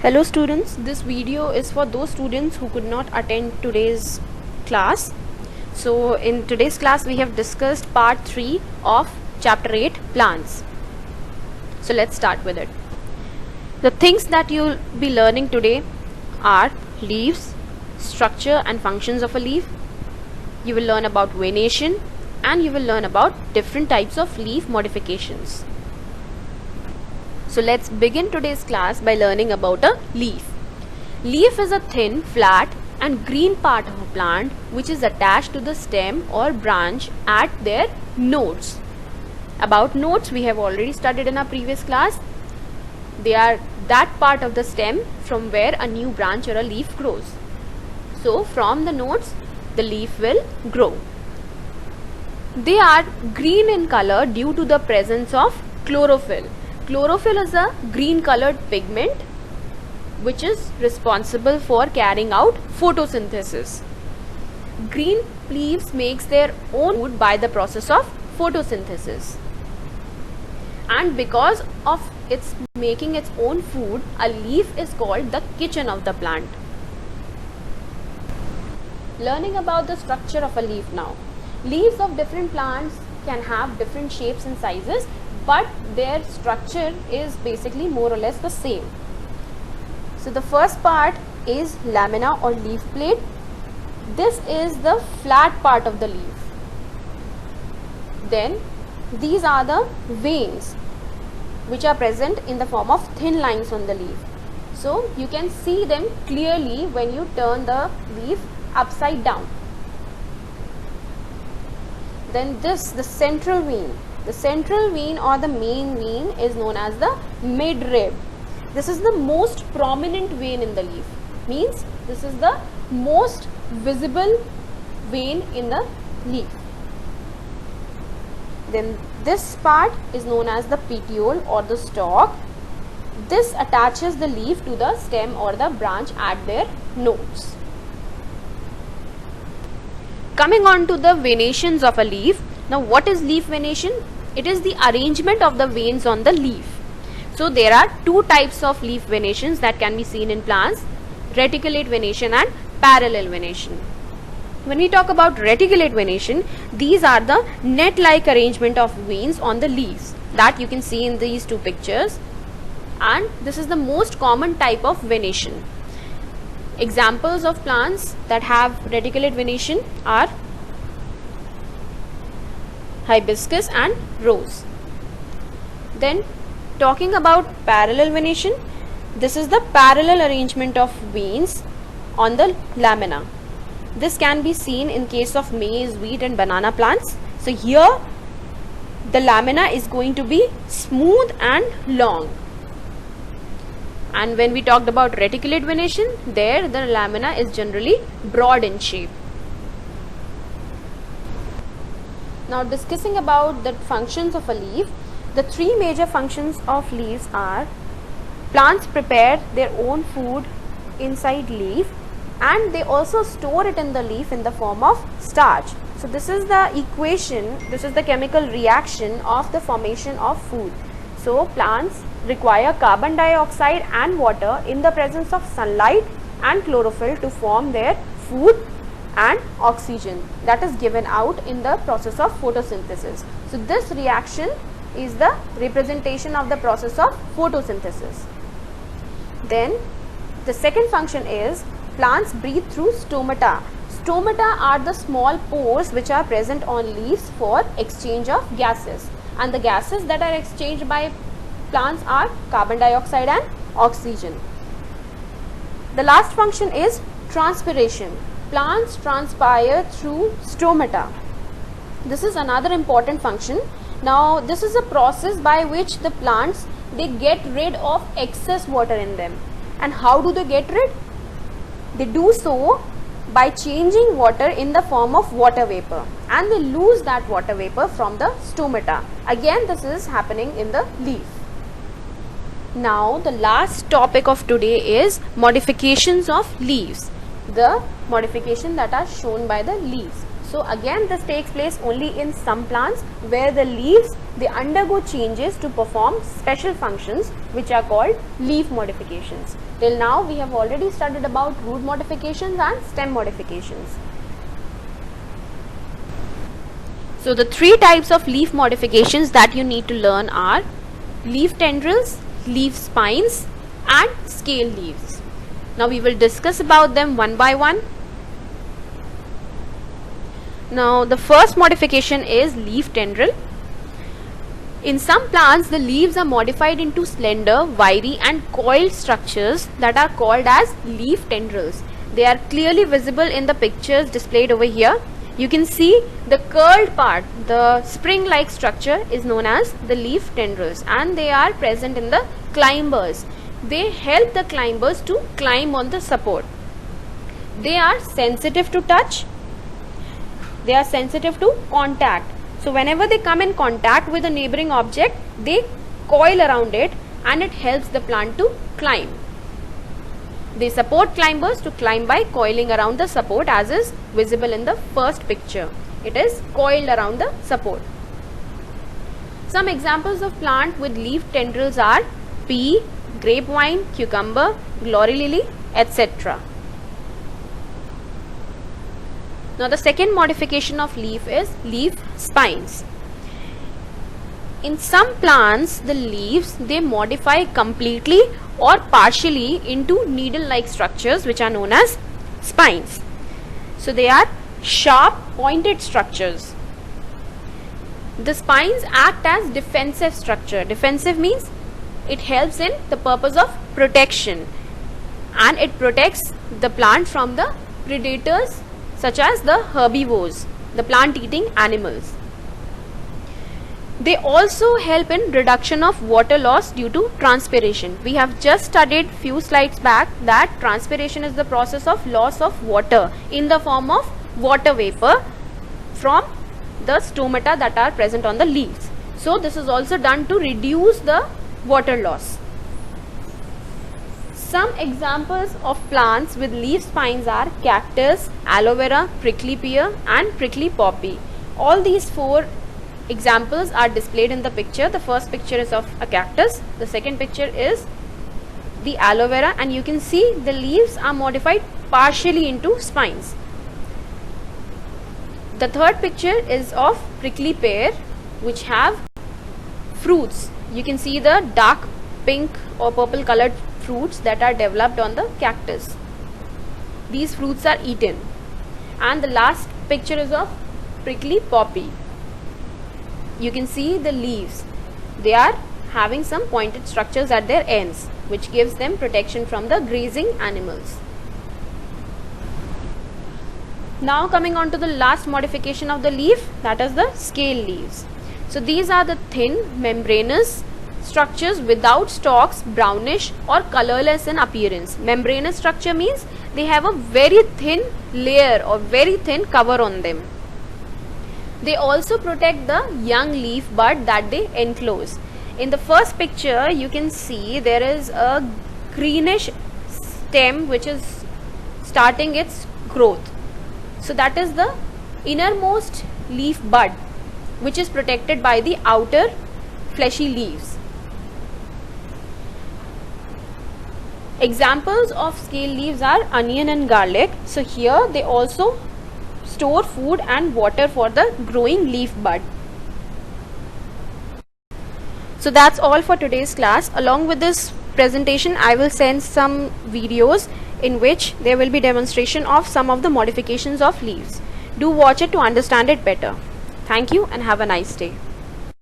Hello students, this video is for those students who could not attend today's class. So in today's class we have discussed part 3 of chapter 8 plants. So let's start with it. The things that you'll be learning today are leaves, structure and functions of a leaf. You will learn about venation and you will learn about different types of leaf modifications. So let's begin today's class by learning about a leaf. Leaf is a thin, flat and green part of a plant which is attached to the stem or branch at their nodes. About nodes we have already studied in our previous class. They are that part of the stem from where a new branch or a leaf grows. So from the nodes the leaf will grow. They are green in color due to the presence of chlorophyll. Chlorophyll is a green colored pigment which is responsible for carrying out photosynthesis. Green leaves makes their own food by the process of photosynthesis. And because of its making its own food, a leaf is called the kitchen of the plant. Learning about the structure of a leaf now. Leaves of different plants can have different shapes and sizes, but their structure is basically more or less the same. So the first part is lamina or leaf plate. This is the flat part of the leaf. Then these are the veins which are present in the form of thin lines on the leaf. So you can see them clearly when you turn the leaf upside down. Then the central vein. The central vein or the main vein is known as the midrib. This is the most prominent vein in the leaf. Means this is the most visible vein in the leaf. Then this part is known as the petiole or the stalk. This attaches the leaf to the stem or the branch at their nodes. Coming on to the venations of a leaf. Now what is leaf venation? It is the arrangement of the veins on the leaf. So there are two types of leaf venations that can be seen in plants: reticulate venation and parallel venation. When we talk about reticulate venation, these are the net-like arrangement of veins on the leaves that you can see in these two pictures, and this is the most common type of venation. Examples of plants that have reticulate venation are hibiscus and rose. Then talking about parallel venation, this is the parallel arrangement of veins on the lamina. This can be seen in case of maize, wheat and banana plants. So here the lamina is going to be smooth and long. And when we talked about reticulate venation, there the lamina is generally broad in shape. Now discussing about the functions of a leaf, the three major functions of leaves are: plants prepare their own food inside leaf and they also store it in the leaf in the form of starch. So this is the equation, this is the chemical reaction of the formation of food. So plants require carbon dioxide and water in the presence of sunlight and chlorophyll to form their food and oxygen that is given out in the process of photosynthesis. So this reaction is the representation of the process of photosynthesis. Then the second function is plants breathe through stomata. Stomata are the small pores which are present on leaves for exchange of gases, and the gases that are exchanged by plants are carbon dioxide and oxygen. The last function is transpiration. Plants transpire through stomata. This is another important function. Now this is a process by which the plants, they get rid of excess water in them. And how do they get rid? They do so by changing water in the form of water vapor, and they lose that water vapor from the stomata. Again this is happening in the leaf. Now the last topic of today is modifications of leaves. The modification that are shown by the leaves. So again, this takes place only in some plants where the leaves, they undergo changes to perform special functions which are called leaf modifications. Till now we have already studied about root modifications and stem modifications. So the three types of leaf modifications that you need to learn are leaf tendrils, leaf spines and scale leaves. Now we will discuss about them one by one. Now the first modification is leaf tendril. In some plants, the leaves are modified into slender, wiry and coiled structures that are called as leaf tendrils. They are clearly visible in the pictures displayed over here. You can see the curled part, the spring-like structure is known as the leaf tendrils, and they are present in the climbers. They help the climbers to climb on the support. They are sensitive to touch. They are sensitive to contact. So whenever they come in contact with a neighboring object, they coil around it and it helps the plant to climb. They support climbers to climb by coiling around the support, as is visible in the first picture. It is coiled around the support. Some examples of plant with leaf tendrils are pea, grapevine, cucumber, glory lily, etc. Now the second modification of leaf is leaf spines. In some plants, the leaves, they modify completely or partially into needle-like structures which are known as spines. So they are sharp pointed structures. The spines act as defensive structure. Defensive means it helps in the purpose of protection, and it protects the plant from the predators such as the herbivores, the plant eating animals. They also help in reduction of water loss due to transpiration. We have just studied few slides back that transpiration is the process of loss of water in the form of water vapor from the stomata that are present on the leaves. So this is also done to reduce the water loss. Some examples of plants with leaf spines are cactus, aloe vera, prickly pear and prickly poppy. All these four examples are displayed in the picture. The first picture is of a cactus, the second picture is the aloe vera, and you can see the leaves are modified partially into spines. The third picture is of prickly pear, which have fruits. You can see the dark pink or purple colored fruits that are developed on the cactus. These fruits are eaten. And the last picture is of prickly poppy. You can see the leaves. They are having some pointed structures at their ends, which gives them protection from the grazing animals. Now coming on to the last modification of the leaf, that is the scale leaves. So these are the thin membranous structures without stalks, brownish or colorless in appearance. Membranous structure means they have a very thin layer or very thin cover on them. They also protect the young leaf bud that they enclose. In the first picture, you can see there is a greenish stem which is starting its growth. So that is the innermost leaf bud, which is protected by the outer fleshy leaves. Examples of scale leaves are onion and garlic. So here they also store food and water for the growing leaf bud. So that's all for today's class. Along with this presentation, I will send some videos in which there will be demonstration of some of the modifications of leaves. Do watch it to understand it better. Thank you and have a nice day.